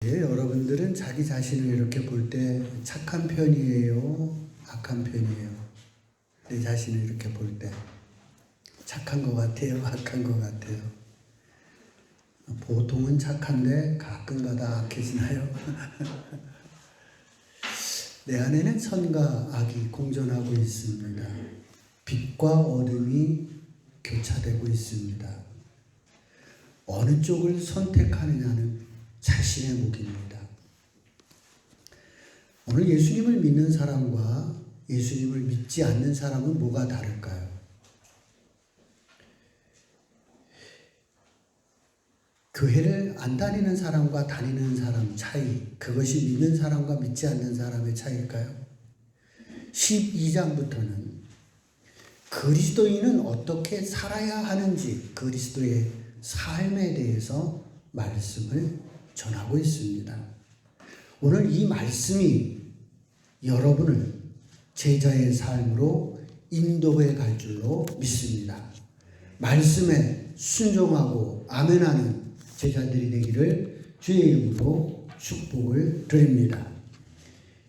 여러분들은 자기 자신을 이렇게 볼 때 착한 편이에요? 악한 편이에요? 내 자신을 이렇게 볼 때 착한 것 같아요? 악한 것 같아요? 보통은 착한데 가끔가다 악해지나요? 내 안에는 선과 악이 공존하고 있습니다. 빛과 어둠이 교차되고 있습니다. 어느 쪽을 선택하느냐는 자신의 몫입니다. 오늘 예수님을 믿는 사람과 예수님을 믿지 않는 사람은 뭐가 다를까요? 교회를 안 다니는 사람과 다니는 사람 차이, 그것이 믿는 사람과 믿지 않는 사람의 차이일까요? 12장부터는 그리스도인은 어떻게 살아야 하는지 그리스도의 삶에 대해서 말씀을 전하고 있습니다. 오늘 이 말씀이 여러분을 제자의 삶으로 인도해 갈 줄로 믿습니다. 말씀에 순종하고 아멘하는 제자들이 되기를 주의 이름으로 축복을 드립니다.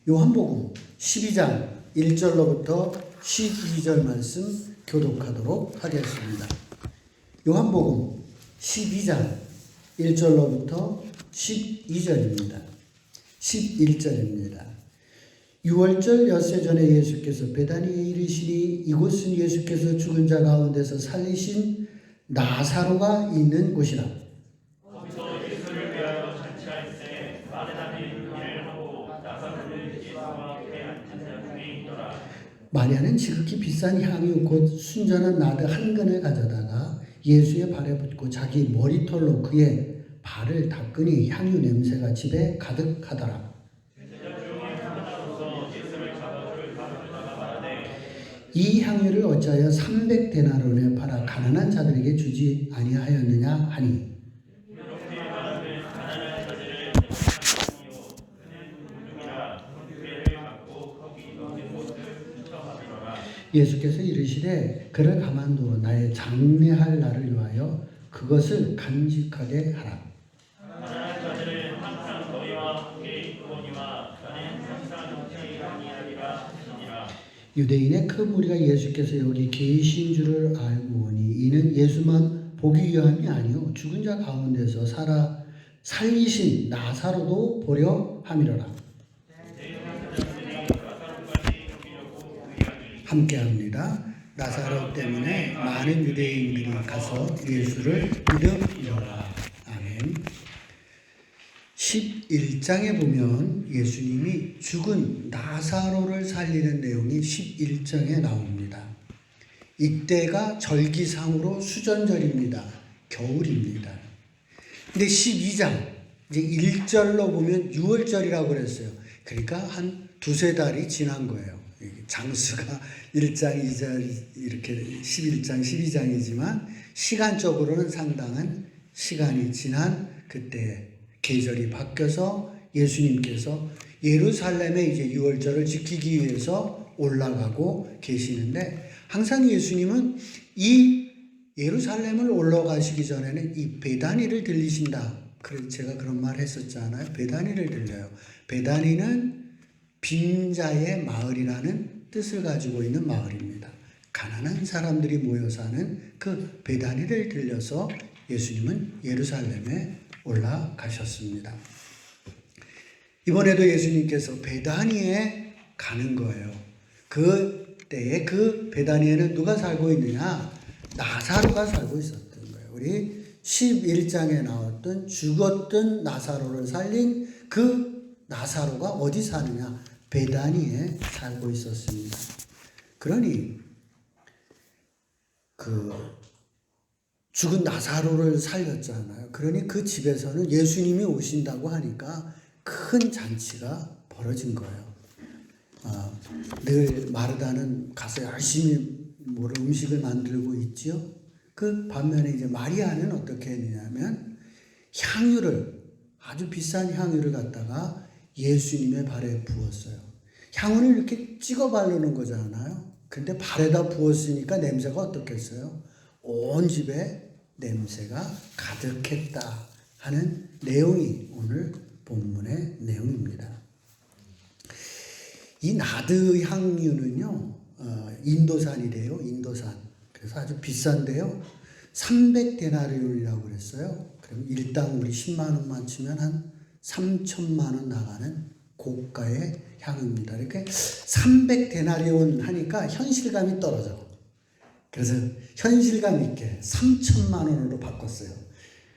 요한복음 12장 1절로부터 12절 말씀 교독하도록 하겠습니다. 요한복음 12장 1절로부터 12절입니다. 11절입니다. 6월절 엿새 전에 예수께서 베다니에 이르시니 이곳은 예수께서 죽은 자 가운데서 살리신 나사로가 있는 곳이라. 거기서 예수를 위하여 잔치할세 많은 사람이 일을 하고 나사로를 예수와 함께 앉은 자 중에 있더라. 마리아는 지극히 비싼 향유 곧 순전한 나드 한 근을 가져다가 예수의 발에 붓고 자기 머리털로 그의 발을 닦으니 향유 냄새가 집에 가득하더라. 이 향유를 어찌하여 300데나론에 팔아 가난한 자들에게 주지 아니하였느냐 하니 예수께서 이르시되 그를 가만두어 나의 장례할 날을 위하여 그것을 간직하게 하라. 가난한 자들은 항상 너희와 함께 있거니와 나는 항상 너희 아니하리라 하시니라. 유대인의 큰 무리가 예수께서 여기 계신 줄을 알고 오니 이는 예수만 보기 위함이 아니요 죽은 자 가운데서 살리신 나사로도 보려 함이로라. 함께합니다. 나사로 때문에 많은 유대인들이 가서 예수를 믿음이로라. 아멘. 11장에 보면 예수님이 죽은 나사로를 살리는 내용이 11장에 나옵니다. 이때가 절기상으로 수전절입니다. 겨울입니다. 근데 12장 이제 1절로 보면 6월절이라고 그랬어요. 그러니까 한 두세 달이 지난 거예요. 장수가 1장, 2절 이렇게 11장, 12장이지만 시간적으로는 상당한 시간이 지난 그때 계절이 바뀌어서 예수님께서 예루살렘에 이제 6월절을 지키기 위해서 올라가고 계시는데 항상 예수님은 이 예루살렘을 올라가시기 전에는 이 베다니를 들리신다. 그래서 제가 그런 말 했었잖아요. 베다니를 들려요. 베다니는 빈자의 마을이라는 뜻을 가지고 있는 마을입니다. 가난한 사람들이 모여 사는 그 베다니를 들려서 예수님은 예루살렘에 올라가셨습니다. 이번에도 예수님께서 베다니에 가는 거예요. 그 때에 그 베다니에는 누가 살고 있느냐? 나사로가 살고 있었던 거예요. 우리 11장에 나왔던 죽었던 나사로를 살린 그 나사로가 어디 사느냐? 베다니에 살고 있었습니다. 그러니 그 죽은 나사로를 살렸잖아요. 그러니 그 집에서는 예수님이 오신다고 하니까 큰 잔치가 벌어진 거예요. 늘 마르다는 가서 열심히 음식을 만들고 있지요. 그 반면에 이제 마리아는 어떻게 했냐면 향유를 아주 비싼 향유를 갖다가 예수님의 발에 부었어요. 향유를 이렇게 찍어 바르는 거잖아요. 근데 발에다 부었으니까 냄새가 어떻겠어요? 온 집에 냄새가 가득했다 하는 내용이 오늘 본문의 내용입니다. 이 나드 향유는요, 인도산이래요, 인도산. 그래서 아주 비싼데요, 300데나리온이라고 그랬어요. 그럼 일당 우리 10만 원만 치면 한 3천만 원 나가는 고가의 향유입니다. 이렇게 300데나리온 하니까 현실감이 떨어져. 그래서 현실감 있게 3천만 원으로 바꿨어요.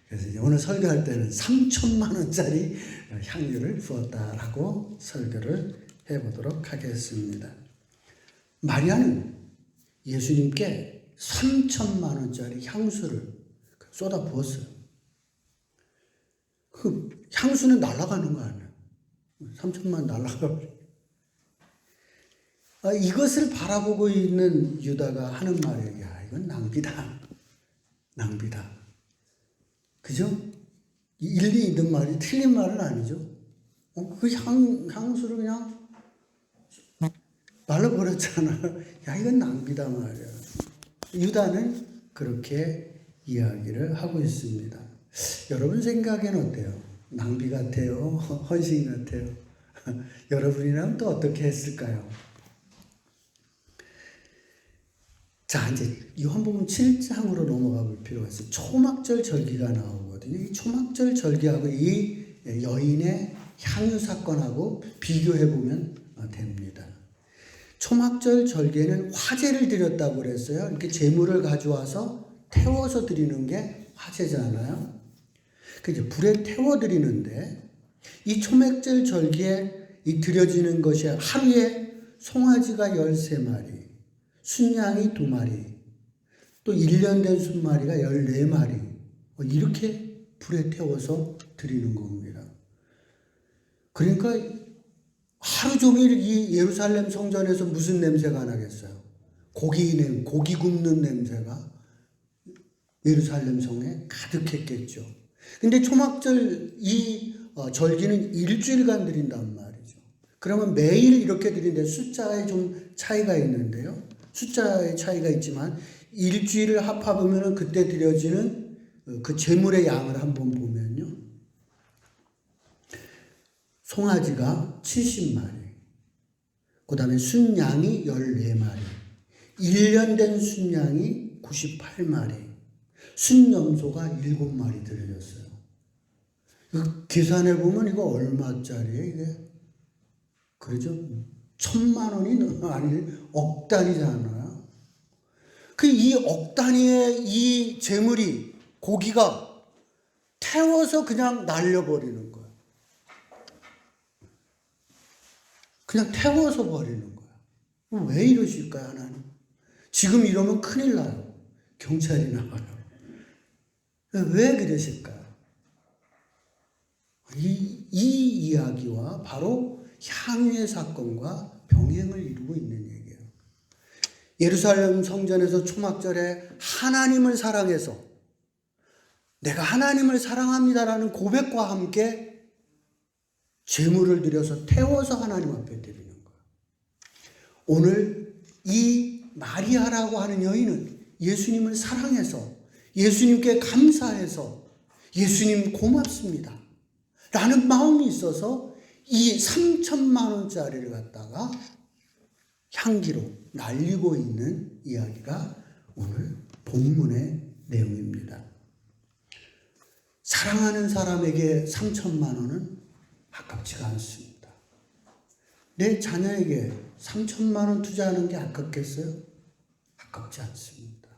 그래서 이제 오늘 설교할 때는 3천만 원짜리 향유를 부었다라고 설교를 해보도록 하겠습니다. 마리아는 예수님께 3천만 원짜리 향수를 쏟아 부었어요. 그 향수는 날아가는 거 아니에요. 3천만 날아가. 이것을 바라보고 있는 유다가 하는 말이에요. 야, 이건 낭비다. 낭비다. 그죠? 일리 있는 말이 틀린 말은 아니죠. 그 향수를 그냥 날라버렸잖아. 야, 이건 낭비다 말이야. 유다는 그렇게 이야기를 하고 있습니다. 여러분 생각에는 어때요? 낭비 같아요? 헌신 같아요? 여러분이라면 또 어떻게 했을까요? 자, 이제 요한복음 7장으로 넘어가 볼 필요가 있어요. 초막절 절기가 나오거든요. 이 초막절 절기하고 이 여인의 향유 사건하고 비교해 보면 됩니다. 초막절 절기에는 화제를 드렸다고 그랬어요. 이렇게 제물을 가져와서 태워서 드리는 게 화제잖아요. 그죠? 불에 태워 드리는데 이 초막절 절기에 이 드려지는 것이 하루에 송아지가 13마리, 순양이 2마리, 또 1년 된 순마리가 14마리, 이렇게 불에 태워서 드리는 겁니다. 그러니까 하루 종일 이 예루살렘 성전에서 무슨 냄새가 나겠어요? 고기 굽는 냄새가 예루살렘 성에 가득했겠죠. 근데 초막절 이 절기는 일주일간 드린단 말이죠. 그러면 매일 이렇게 드리는데 숫자에 좀 차이가 있는데요. 숫자의 차이가 있지만 일주일을 합하면 그때 드려지는 그 제물의 양을 한번 보면요. 송아지가 70마리, 그 다음에 순양이 14마리, 1년 된 순양이 98마리, 순염소가 7마리 드려졌어요. 계산해 보면 이거 얼마짜리예요, 이게? 그러죠? 1,000만 원이 아니, 억 단위잖아요. 이 억 단위의 이 재물이, 고기가 태워서 그냥 날려버리는 거예요. 그냥 태워서 버리는 거예요. 왜 이러실까요, 하나님? 지금 이러면 큰일 나요. 경찰이 나와요. 왜 그러실까요? 이 이야기와 바로 향유의 사건과 병행을 이루고 있는 얘기예요. 예루살렘 성전에서 초막절에 하나님을 사랑해서 내가 하나님을 사랑합니다라는 고백과 함께 제물을 드려서 태워서 하나님 앞에 드리는 거예요. 오늘 이 마리아라고 하는 여인은 예수님을 사랑해서 예수님께 감사해서 예수님 고맙습니다 라는 마음이 있어서 이 3천만 원짜리를 갖다가 향기로 날리고 있는 이야기가 오늘 본문의 내용입니다. 사랑하는 사람에게 3천만 원은 아깝지가 않습니다. 내 자녀에게 3천만 원 투자하는 게 아깝겠어요? 아깝지 않습니다.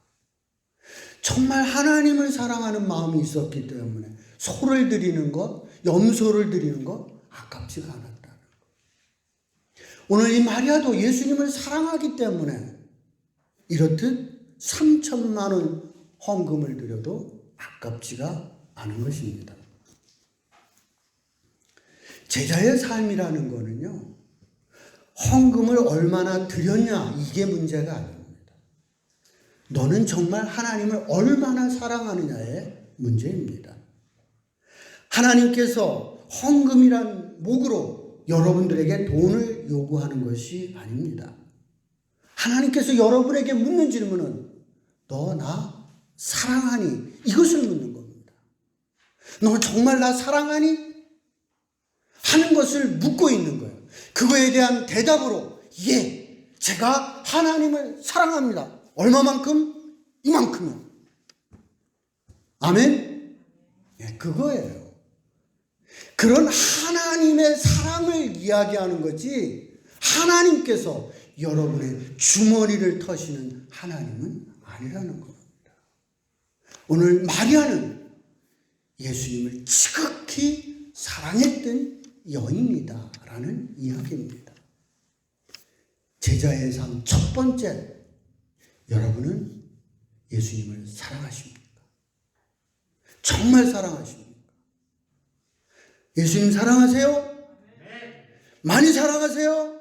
정말 하나님을 사랑하는 마음이 있었기 때문에 소를 드리는 것, 염소를 드리는 것 아깝지가 않았다는 것. 오늘 이 마리아도 예수님을 사랑하기 때문에 이렇듯 3천만 원 헌금을 드려도 아깝지가 않은 것입니다. 제자의 삶이라는 거는요, 헌금을 얼마나 드렸냐 이게 문제가 아닙니다. 너는 정말 하나님을 얼마나 사랑하느냐의 문제입니다. 하나님께서 헌금이란 목으로 여러분들에게 돈을 요구하는 것이 아닙니다. 하나님께서 여러분에게 묻는 질문은 너 나 사랑하니? 이것을 묻는 겁니다. 너 정말 나 사랑하니? 하는 것을 묻고 있는 거예요. 그거에 대한 대답으로 예, 제가 하나님을 사랑합니다. 얼마만큼? 이만큼요. 아멘? 예, 그거예요. 그런 하나님의 사랑을 이야기하는 거지 하나님께서 여러분의 주머니를 터시는 하나님은 아니라는 겁니다. 오늘 마리아는 예수님을 지극히 사랑했던 여인이다 라는 이야기입니다. 제자의 삶 첫 번째, 여러분은 예수님을 사랑하십니까? 정말 사랑하십니까? 예수님 사랑하세요? 많이 사랑하세요?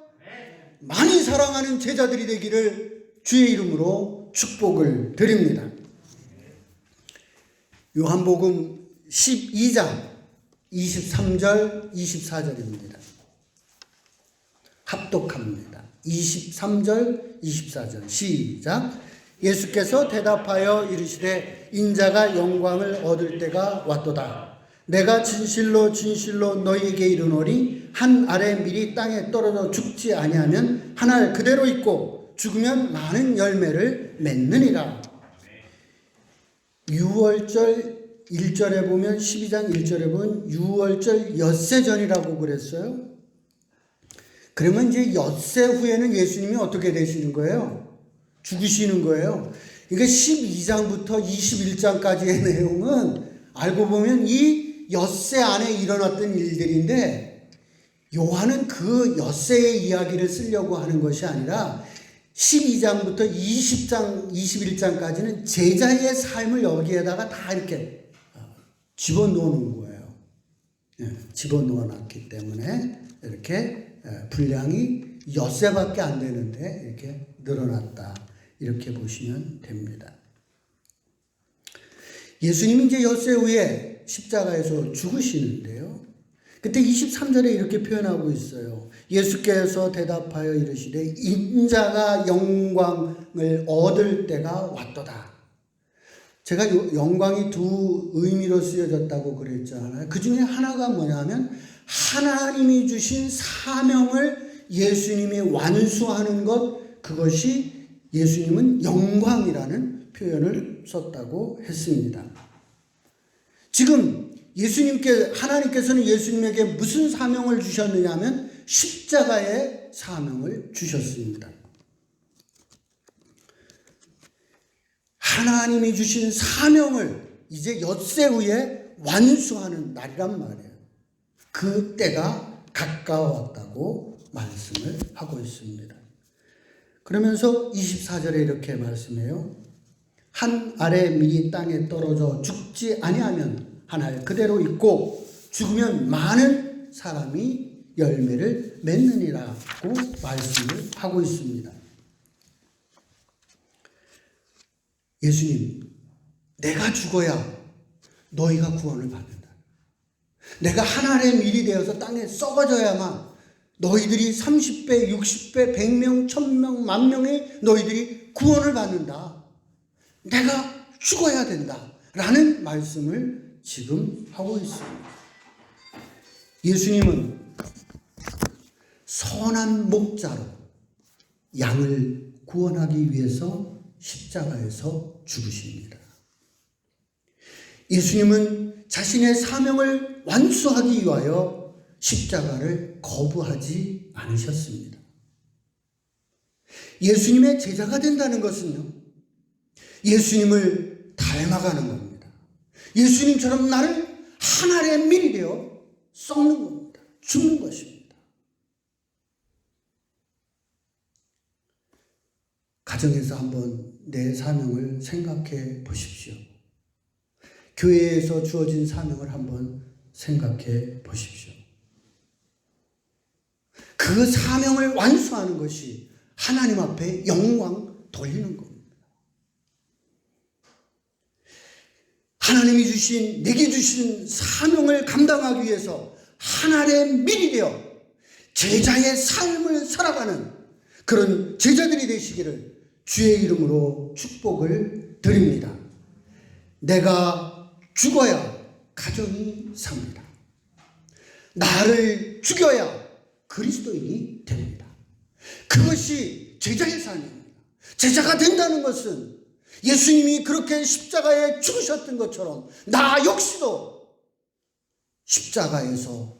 많이 사랑하는 제자들이 되기를 주의 이름으로 축복을 드립니다. 요한복음 12장 23절 24절입니다. 합독합니다. 23절 24절 시작. 예수께서 대답하여 이르시되 인자가 영광을 얻을 때가 왔도다. 내가 진실로 진실로 너희에게 이르노니 한 알의 밀이 땅에 떨어져 죽지 아니하면 한 알 그대로 있고 죽으면 많은 열매를 맺느니라. 6월절 1절에 보면 12장 1절에 보면 6월절 엿새 전이라고 그랬어요. 그러면 이제 엿새 후에는 예수님이 어떻게 되시는 거예요? 죽으시는 거예요. 그러니까 12장부터 21장까지의 내용은 알고 보면 이 엿새 안에 일어났던 일들인데 요한은 그 엿새의 이야기를 쓰려고 하는 것이 아니라 12장부터 20장, 21장까지는 제자의 삶을 여기에다가 다 이렇게 집어넣는 거예요. 집어넣어 놨기 때문에 이렇게 분량이 엿새밖에 안 되는데 이렇게 늘어났다. 이렇게 보시면 됩니다. 예수님이 이제 엿새 후에 십자가에서 죽으시는데요. 그때 23절에 이렇게 표현하고 있어요. 예수께서 대답하여 이르시되 인자가 영광을 얻을 때가 왔도다. 제가 영광이 두 의미로 쓰여졌다고 그랬잖아요. 그 중에 하나가 뭐냐면 하나님이 주신 사명을 예수님이 완수하는 것, 그것이 예수님은 영광이라는 표현을 썼다고 했습니다. 지금 하나님께서는 예수님에게 무슨 사명을 주셨느냐 하면 십자가의 사명을 주셨습니다. 하나님이 주신 사명을 이제 엿새 후에 완수하는 날이란 말이에요. 그 때가 가까웠다고 말씀을 하고 있습니다. 그러면서 24절에 이렇게 말씀해요. 한 알의 밀이 땅에 떨어져 죽지 아니하면 한 알 그대로 있고 죽으면 많은 사람이 열매를 맺느니라고 말씀을 하고 있습니다. 예수님, 내가 죽어야 너희가 구원을 받는다. 내가 한 알의 밀이 되어서 땅에 썩어져야만 너희들이 30배, 60배, 100명, 1000명, 10,000명의 너희들이 구원을 받는다. 내가 죽어야 된다. 라는 말씀을 지금 하고 있습니다. 예수님은 선한 목자로 양을 구원하기 위해서 십자가에서 죽으십니다. 예수님은 자신의 사명을 완수하기 위하여 십자가를 거부하지 않으셨습니다. 예수님의 제자가 된다는 것은요, 예수님을 닮아가는 겁니다. 예수님처럼 나를 한 알의 밀이 되어 썩는 겁니다. 죽는 것입니다. 가정에서 한번 내 사명을 생각해 보십시오. 교회에서 주어진 사명을 한번 생각해 보십시오. 그 사명을 완수하는 것이 하나님 앞에 영광 돌리는 겁니다. 하나님이 내게 주신 사명을 감당하기 위해서 한 알의 밀이 되어 제자의 삶을 살아가는 그런 제자들이 되시기를 주의 이름으로 축복을 드립니다. 내가 죽어야 가정이 삽니다. 나를 죽여야 그리스도인이 됩니다. 그것이 제자의 삶입니다. 제자가 된다는 것은 예수님이 그렇게 십자가에 죽으셨던 것처럼 나 역시도 십자가에서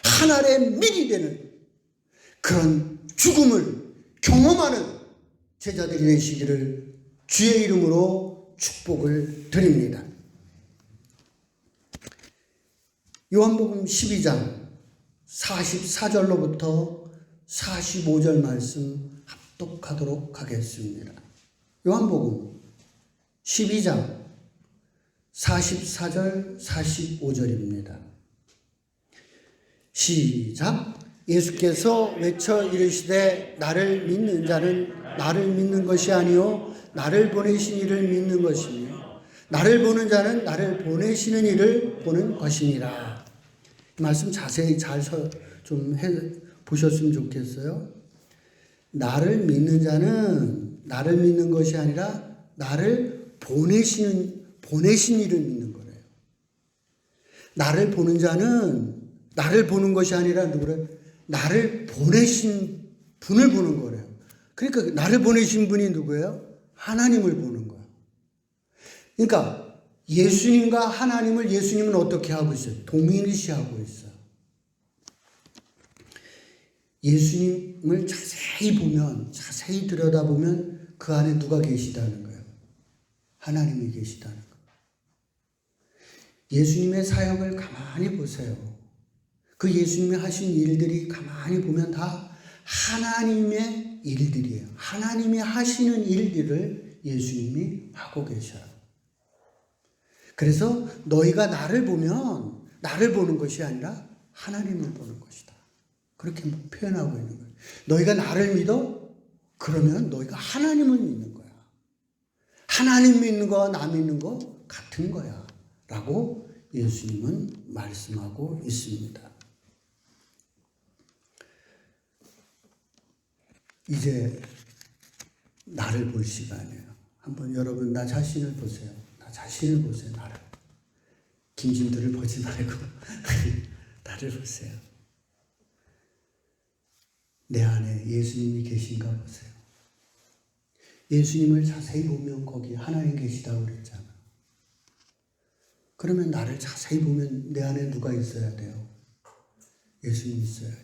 하늘의 밀이 되는 그런 죽음을 경험하는 제자들이 되시기를 주의 이름으로 축복을 드립니다. 요한복음 12장 44절로부터 45절 말씀 합독하도록 하겠습니다. 요한복음 12장 44절 45절입니다. 시작. 예수께서 외쳐 이르시되 나를 믿는 자는 나를 믿는 것이 아니요 나를 보내신 이를 믿는 것이며 나를 보는 자는 나를 보내시는 이를 보는 것이니라. 이 말씀 자세히 잘 좀 보셨으면 좋겠어요. 나를 믿는 자는 나를 믿는 것이 아니라 나를 보내신 이를 믿는 거래요. 나를 보는 자는 나를 보는 것이 아니라 누구래? 나를 보내신 분을 보는 거래요. 그러니까 나를 보내신 분이 누구예요? 하나님을 보는 거예요. 그러니까 예수님과 하나님을 예수님은 어떻게 하고 있어요? 동일시하고 있어요. 예수님을 자세히 보면, 자세히 들여다보면 그 안에 누가 계시다는 거예요? 하나님이 계시다는 거예요. 예수님의 사역을 가만히 보세요. 그 예수님이 하신 일들이 가만히 보면 다 하나님의 일들이에요. 하나님이 하시는 일들을 예수님이 하고 계셔요. 그래서 너희가 나를 보면 나를 보는 것이 아니라 하나님을 보는 것이다. 그렇게 표현하고 있는 거예요. 너희가 나를 믿어? 그러면 너희가 하나님을 믿는 거야. 하나님 믿는 거와 나 믿는 거 같은 거야. 라고 예수님은 말씀하고 있습니다. 이제 나를 볼 시간이에요. 한번 여러분 나 자신을 보세요. 나 자신을 보세요. 나를. 김진두를 보지 말고 나를 보세요. 내 안에 예수님이 계신가 보세요. 예수님을 자세히 보면 거기 하나님 계시다고 그랬잖아. 그러면 나를 자세히 보면 내 안에 누가 있어야 돼요? 예수님이 있어야죠.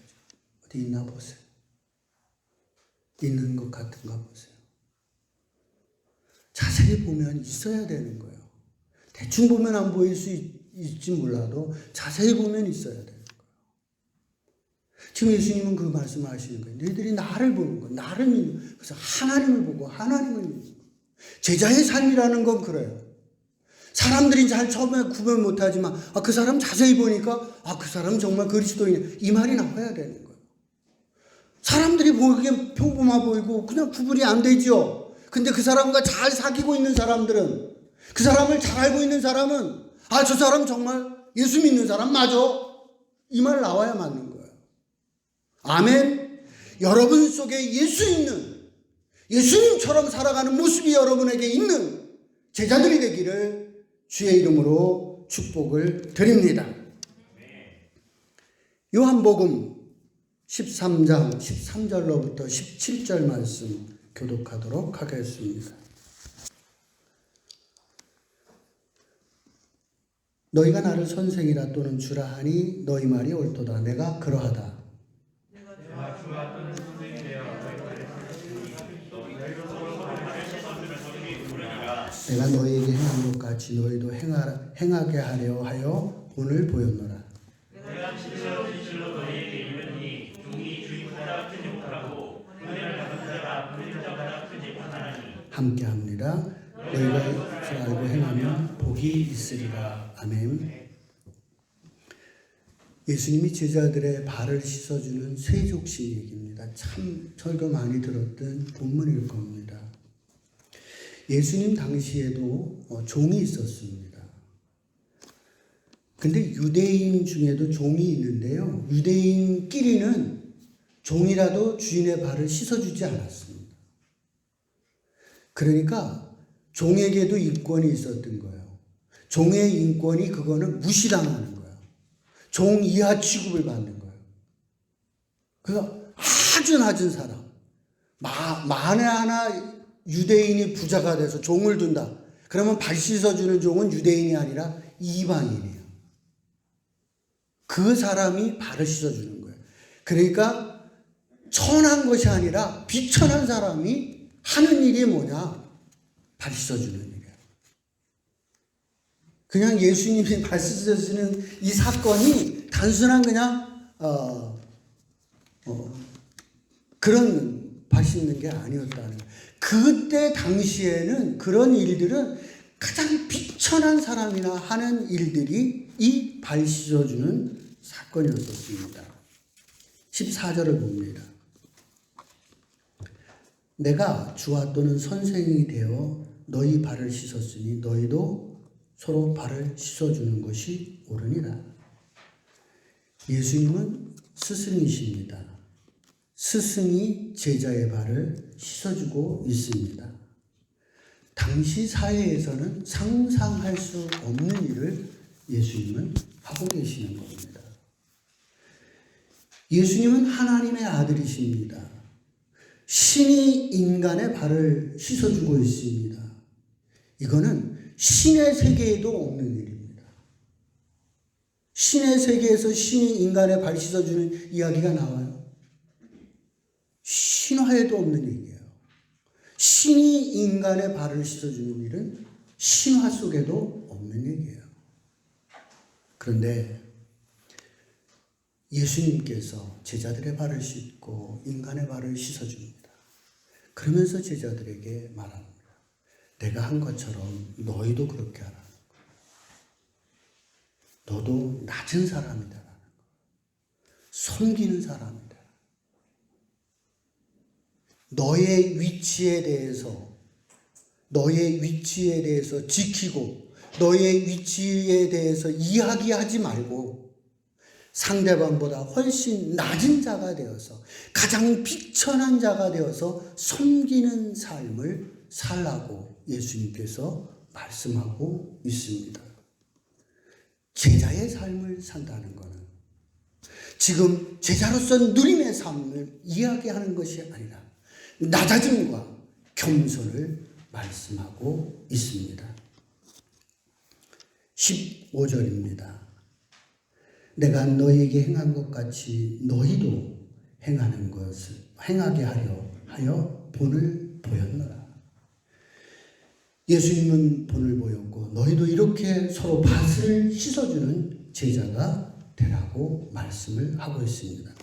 어디 있나 보세요. 있는 것 같은가 보세요. 자세히 보면 있어야 되는 거예요. 대충 보면 안 보일 수 있지 몰라도 자세히 보면 있어야 되는 거예요. 지금 예수님은 그 말씀을 하시는 거예요. 너희들이 나를 보는 거, 나를 믿는 거. 그래서 하나님을 보고 하나님을 믿는 거. 제자의 삶이라는 건 그래요. 사람들이 잘 처음에 구분 못하지만 그 사람 자세히 보니까 그 사람 정말 그리스도인 이 말이 나와야 되는 거예요. 사람들이 보기엔 평범해 보이고 그냥 구분이 안 되죠. 근데 그 사람과 잘 사귀고 있는 사람들은 그 사람을 잘 알고 있는 사람은 저 사람 정말 예수 믿는 사람 맞아. 이 말 나와야 맞는 거예요. 아멘. 여러분 속에 예수 있는 예수님처럼 살아가는 모습이 여러분에게 있는 제자들이 되기를 주의 이름으로 축복을 드립니다. 요한복음 13장 13절로부터 17절 말씀 교독하도록 하겠습니다. 너희가 나를 선생이라 또는 주라 하니 너희 말이 옳도다. 내가 그러하다. 내가 너희에게 행한 것 같이 너희도 행하게 하려 하여 오늘 보였노라. 내가 진실로 너희에게 이르니 종이 주인보다 크지 못하고 은혜를 받은 자가 받은 자보다 크지 못하나니 함께합니다. 너희가 알고 행하면 복이 있으리라. 아멘. 예수님이 제자들의 발을 씻어주는 세족신 얘기입니다. 참 저희가 많이 들었던 본문일 겁니다. 예수님 당시에도 종이 있었습니다. 근데 유대인 중에도 종이 있는데요. 유대인끼리는 종이라도 주인의 발을 씻어주지 않았습니다. 그러니까 종에게도 인권이 있었던 거예요. 종의 인권이 그거는 무시당하는 거예요. 종 이하 취급을 받는 거예요. 그래서 아주 낮은 사람. 만에 하나 유대인이 부자가 돼서 종을 둔다. 그러면 발 씻어주는 종은 유대인이 아니라 이방인이에요. 그 사람이 발을 씻어주는 거예요. 그러니까 천한 것이 아니라 비천한 사람이 하는 일이 뭐냐? 발 씻어주는 일이에요. 그냥 예수님이 발 씻어주는 이 사건이 단순한 그냥 그런 발 씻는 게 아니었다는 거예요. 그때 당시에는 그런 일들은 가장 비천한 사람이나 하는 일들이 이 발 씻어주는 사건이었습니다. 14절을 봅니다. 내가 주와 또는 선생이 되어 너희 발을 씻었으니 너희도 서로 발을 씻어주는 것이 옳으니라. 예수님은 스승이십니다. 스승이 제자의 발을 씻어주고 있습니다. 당시 사회에서는 상상할 수 없는 일을 예수님은 하고 계시는 겁니다. 예수님은 하나님의 아들이십니다. 신이 인간의 발을 씻어주고 있습니다. 이거는 신의 세계에도 없는 일입니다. 신의 세계에서 신이 인간의 발 씻어주는 이야기가 나와요. 신화에도 없는 얘기예요. 신이 인간의 발을 씻어주는 일은 신화 속에도 없는 얘기예요. 그런데 예수님께서 제자들의 발을 씻고 인간의 발을 씻어줍니다. 그러면서 제자들에게 말합니다. 내가 한 것처럼 너희도 그렇게 하라는 거예요. 너도 낮은 사람이다라는 거예요. 섬기는 사람이다. 너의 위치에 대해서 지키고 너의 위치에 대해서 이야기하지 말고 상대방보다 훨씬 낮은 자가 되어서 가장 비천한 자가 되어서 섬기는 삶을 살라고 예수님께서 말씀하고 있습니다. 제자의 삶을 산다는 것은 지금 제자로서 누림의 삶을 이야기하는 것이 아니라 낮아짐과 겸손을 말씀하고 있습니다. 15절입니다. 내가 너희에게 행한 것 같이 너희도 행하는 것을 행하게 하여 본을 보였노라. 예수님은 본을 보였고 너희도 이렇게 서로 밭을 씻어주는 제자가 되라고 말씀을 하고 있습니다.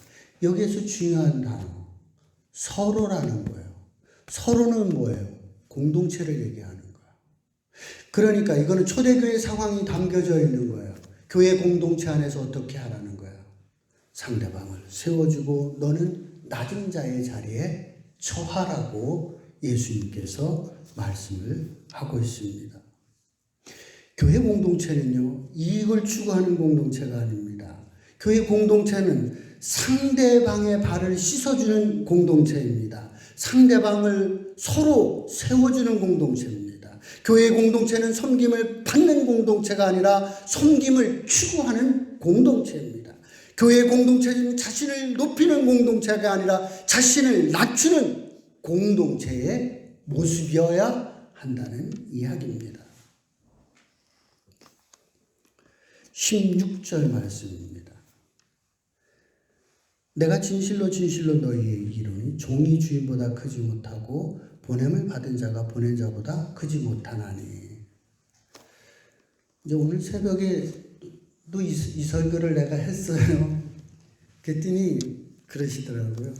여기에서 중요한 단어 서로라는 거예요. 서로는 뭐예요? 공동체를 얘기하는 거예요. 그러니까 이거는 초대교회 상황이 담겨져 있는 거예요. 교회 공동체 안에서 어떻게 하라는 거예요? 상대방을 세워주고 너는 낮은 자의 자리에 처하라고 예수님께서 말씀을 하고 있습니다. 교회 공동체는요, 이익을 추구하는 공동체가 아닙니다. 교회 공동체는 상대방의 발을 씻어주는 공동체입니다. 상대방을 서로 세워주는 공동체입니다. 교회 공동체는 섬김을 받는 공동체가 아니라 섬김을 추구하는 공동체입니다. 교회 공동체는 자신을 높이는 공동체가 아니라 자신을 낮추는 공동체의 모습이어야 한다는 이야기입니다. 16절 말씀입니다. 내가 진실로 너희에게 이르노니 종이 주인보다 크지 못하고 보냄을 받은 자가 보낸 자보다 크지 못하나니. 이제 오늘 새벽에 또 이 설교를 내가 했어요. 그랬더니 그러시더라고요.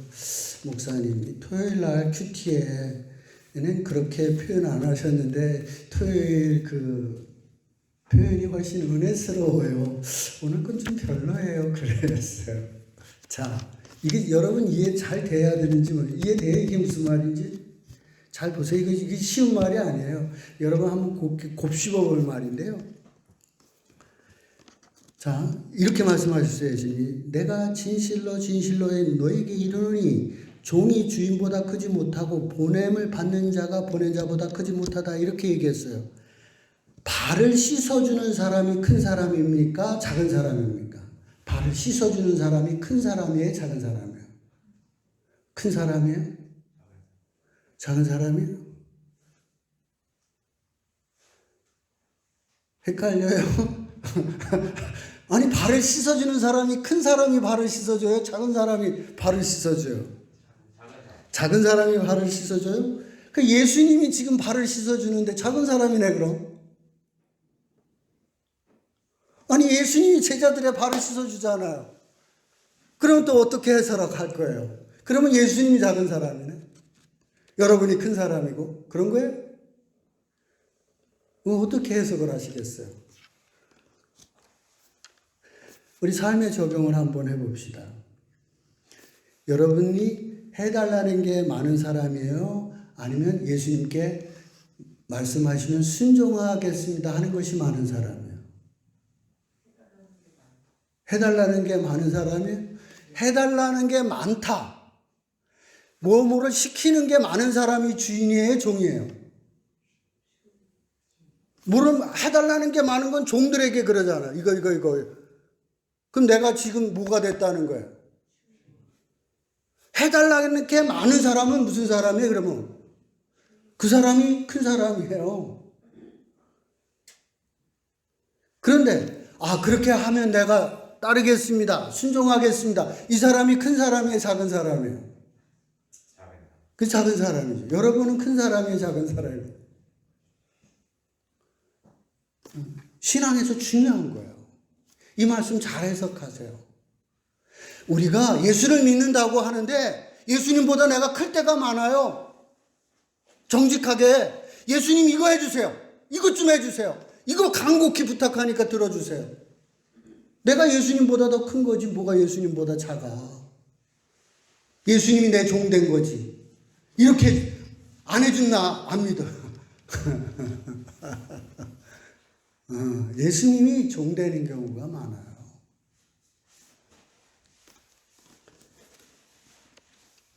목사님, 토요일 날 큐티에는 그렇게 표현 안 하셨는데 토요일 그 표현이 훨씬 은혜스러워요. 오늘 건 좀 별로예요. 그랬어요. 자, 이게 여러분 이해 잘 돼야 되는지 이해돼요? 이게 무슨 말인지? 잘 보세요. 이게 쉬운 말이 아니에요. 여러분 한번 곱씹어 볼 말인데요. 자, 이렇게 말씀하셨어요. 예수님이 내가 진실로 너에게 이르노니 종이 주인보다 크지 못하고 보냄을 받는 자가 보낸 자보다 크지 못하다. 이렇게 얘기했어요. 발을 씻어주는 사람이 큰 사람입니까? 작은 사람입니까? 발을 씻어주는 사람이 큰 사람이에요? 작은 사람이에요? 큰 사람이에요? 작은 사람이에요? 헷갈려요? 아니, 발을 씻어주는 사람이 큰 사람이 발을 씻어줘요? 작은 사람이 발을 씻어줘요? 작은 사람이 발을 씻어줘요? 그 예수님이 지금 발을 씻어주는데 작은 사람이네, 그럼? 아니, 예수님이 제자들의 발을 씻어주잖아요. 그럼 또 어떻게 해석할 거예요? 그러면 예수님이 작은 사람이네? 여러분이 큰 사람이고? 그런 거예요? 어떻게 해석을 하시겠어요? 우리 삶의 적용을 한번 해봅시다. 여러분이 해달라는 게 많은 사람이에요? 아니면 예수님께 말씀하시면 순종하겠습니다 하는 것이 많은 사람이에요? 해달라는 게 많은 사람이에요? 해달라는 게 많다. 뭐뭐를 시키는 게 많은 사람이 주인이에요? 종이에요? 뭐를 해달라는 게 많은 건 종들에게 그러잖아. 이거. 그럼 내가 지금 뭐가 됐다는 거예요? 해달라는 게 많은 사람은 무슨 사람이에요, 그러면? 그 사람이 큰 사람이에요. 그런데, 그렇게 하면 내가 따르겠습니다. 순종하겠습니다. 이 사람이 큰 사람이에요, 작은 사람이에요? 그 작은 사람이죠. 여러분은 큰 사람이에요, 작은 사람이에요? 신앙에서 중요한 거예요. 이 말씀 잘 해석하세요. 우리가 예수를 믿는다고 하는데 예수님보다 내가 클 때가 많아요. 정직하게 예수님 이거 해주세요. 이것 좀 해주세요. 이거 간곡히 부탁하니까 들어주세요. 내가 예수님보다 더 큰 거지 뭐가 예수님보다 작아. 예수님이 내 종 된 거지. 이렇게 안 해준 나 안 믿어. 예수님이 종 되는 경우가 많아요.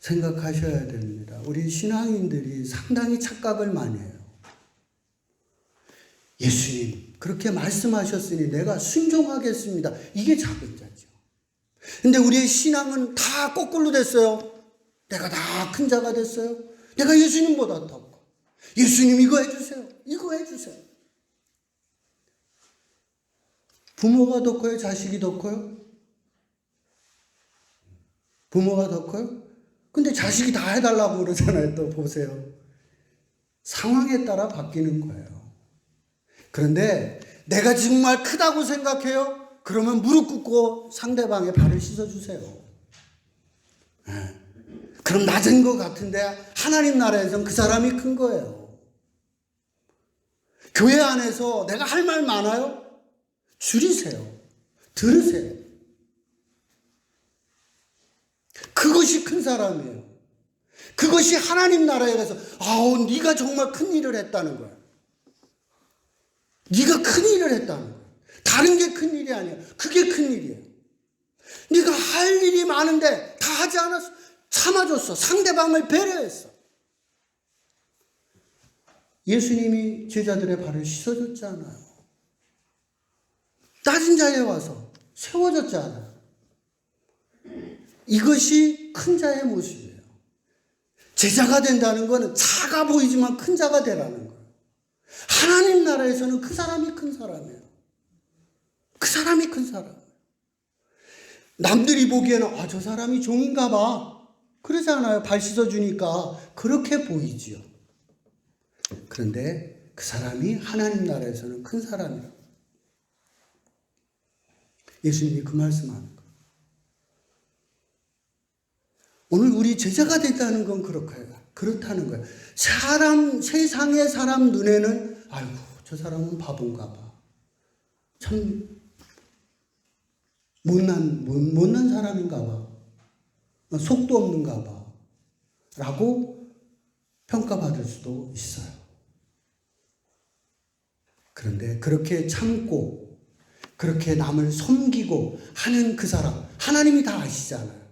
생각하셔야 됩니다. 우리 신앙인들이 상당히 착각을 많이 해요. 예수님 그렇게 말씀하셨으니 내가 순종하겠습니다. 이게 작은 자죠. 근데 우리의 신앙은 다 거꾸로 됐어요. 내가 다 큰 자가 됐어요. 내가 예수님보다 더 커. 예수님 이거 해주세요. 이거 해주세요. 부모가 더 커요? 자식이 더 커요? 부모가 더 커요? 근데 자식이 다 해달라고 그러잖아요. 또 보세요. 상황에 따라 바뀌는 거예요. 그런데 내가 정말 크다고 생각해요? 그러면 무릎 꿇고 상대방의 발을 씻어주세요. 그럼 낮은 것 같은데 하나님 나라에서는 그 사람이 큰 거예요. 교회 안에서 내가 할 말 많아요? 줄이세요. 들으세요. 그것이 큰 사람이에요. 그것이 하나님 나라에 가서 네가 정말 큰 일을 했다는 거야. 네가 큰 일을 했다는 거야. 다른 게 큰 일이 아니야. 그게 큰 일이에요. 네가 할 일이 많은데 다 하지 않았어. 참아줬어. 상대방을 배려했어. 예수님이 제자들의 발을 씻어줬잖아요. 낮은 자리에 와서 세워졌잖아요. 이것이 큰 자의 모습이에요. 제자가 된다는 것은 작아 보이지만 큰 자가 되라는 거예요. 하나님 나라에서는 그 사람이 큰 사람이에요. 그 사람이 큰 사람. 남들이 보기에는 저 사람이 종인가 봐. 그러잖아요. 발 씻어주니까 그렇게 보이지요. 그런데 그 사람이 하나님 나라에서는 큰 사람이라고. 예수님이 그 말씀하는 거예요. 오늘 우리 제자가 됐다는 건 그렇다는 거예요. 세상의 사람 눈에는 저 사람은 바본가 봐. 참 못난 사람인가 봐. 속도 없는가 봐. 라고 평가받을 수도 있어요. 그런데 그렇게 참고 그렇게 남을 섬기고 하는 그 사람, 하나님이 다 아시잖아요.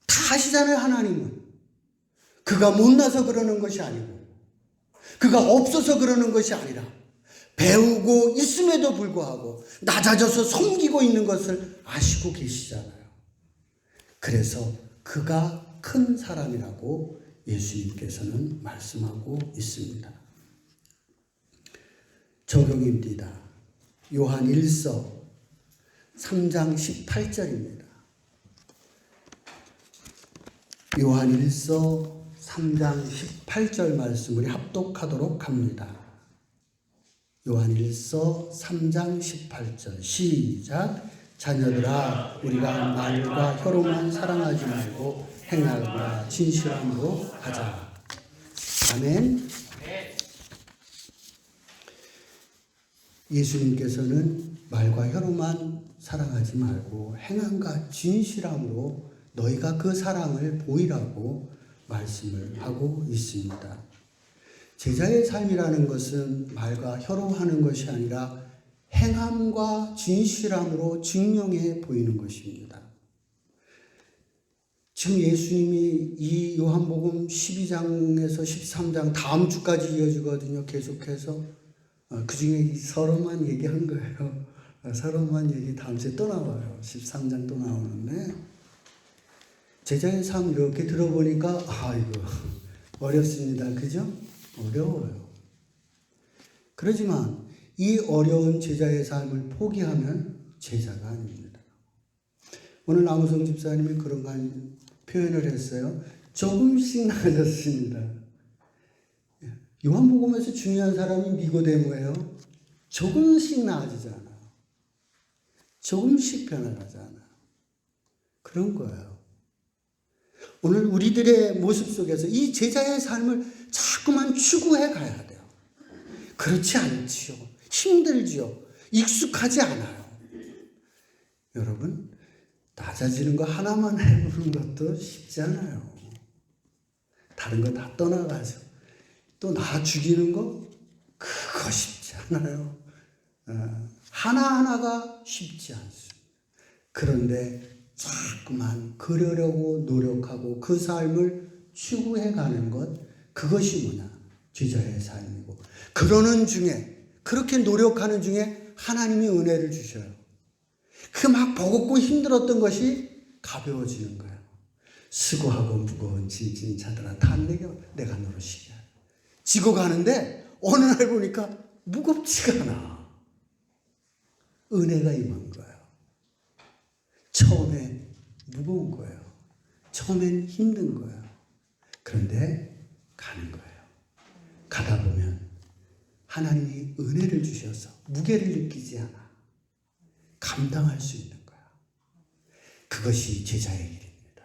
다 아시잖아요, 하나님은. 그가 못나서 그러는 것이 아니고 그가 없어서 그러는 것이 아니라 배우고 있음에도 불구하고 낮아져서 섬기고 있는 것을 아시고 계시잖아요. 그래서 그가 큰 사람이라고 예수님께서는 말씀하고 있습니다. 적용입니다. 요한 1서 3장 18절입니다. 요한 1서 3장 18절 말씀을 합독하도록 합니다. 요한 1서 3장 18절 시작. 자녀들아 우리가 말과 혀로만 사랑하지 말고 행함과 진실함으로 하자. 아멘. 예수님께서는 말과 혀로만 사랑하지 말고 행함과 진실함으로 너희가 그 사랑을 보이라고 말씀을 하고 있습니다. 제자의 삶이라는 것은 말과 혀로 하는 것이 아니라 행함과 진실함으로 증명해 보이는 것입니다. 지금 예수님이 이 요한복음 12장에서 13장 다음 주까지 이어지거든요. 계속해서 그 중에 서론만 얘기한 거예요. 서론만 얘기 다음 주에 또 나와요. 13장 또 나오는데 제자의 삶 이렇게 들어보니까 아이고 어렵습니다. 그죠? 어려워요. 그렇지만 이 어려운 제자의 삶을 포기하면 제자가 아닙니다. 오늘 남우성 집사님이 그런 표현을 했어요. 조금씩 나아졌습니다. 요한복음에서 중요한 사람이 니고데모예요. 조금씩 나아지잖아요. 조금씩 변화하잖아요. 그런 거예요. 오늘 우리들의 모습 속에서 이 제자의 삶을 자꾸만 추구해 가야 돼요. 그렇지 않지요. 힘들지요. 익숙하지 않아요. 여러분, 낮아지는 거 하나만 해보는 것도 쉽지 않아요. 다른 거 다 떠나가서 또 나 죽이는 거 그거 쉽지 않아요. 하나하나가 쉽지 않습니다. 그런데 자꾸만 그러려고 노력하고 그 삶을 추구해 가는 것, 그것이 뭐냐? 제자의 삶이고, 그러는 중에, 그렇게 노력하는 중에 하나님이 은혜를 주셔요. 그 막 버겁고 힘들었던 것이 가벼워지는 거예요. 수고하고 무거운 짐진 자들아 다 내가 너를 쉬게 하라. 지고 가는데 어느 날 보니까 무겁지가 않아. 은혜가 임한 거예요. 처음에 무거운 거예요. 처음엔 힘든 거예요. 그런데 가는 거예요. 가다 보면 하나님이 은혜를 주셔서 무게를 느끼지 않아. 감당할 수 있는 거야. 그것이 제자의 길입니다.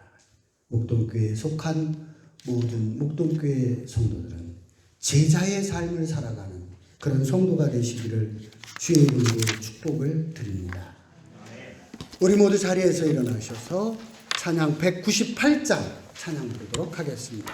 목동교회에 속한 모든 목동교회 성도들은 제자의 삶을 살아가는 그런 성도가 되시기를 주의 이름으로 축복을 드립니다. 우리 모두 자리에서 일어나셔서 찬양 198장 찬양 부르도록 하겠습니다.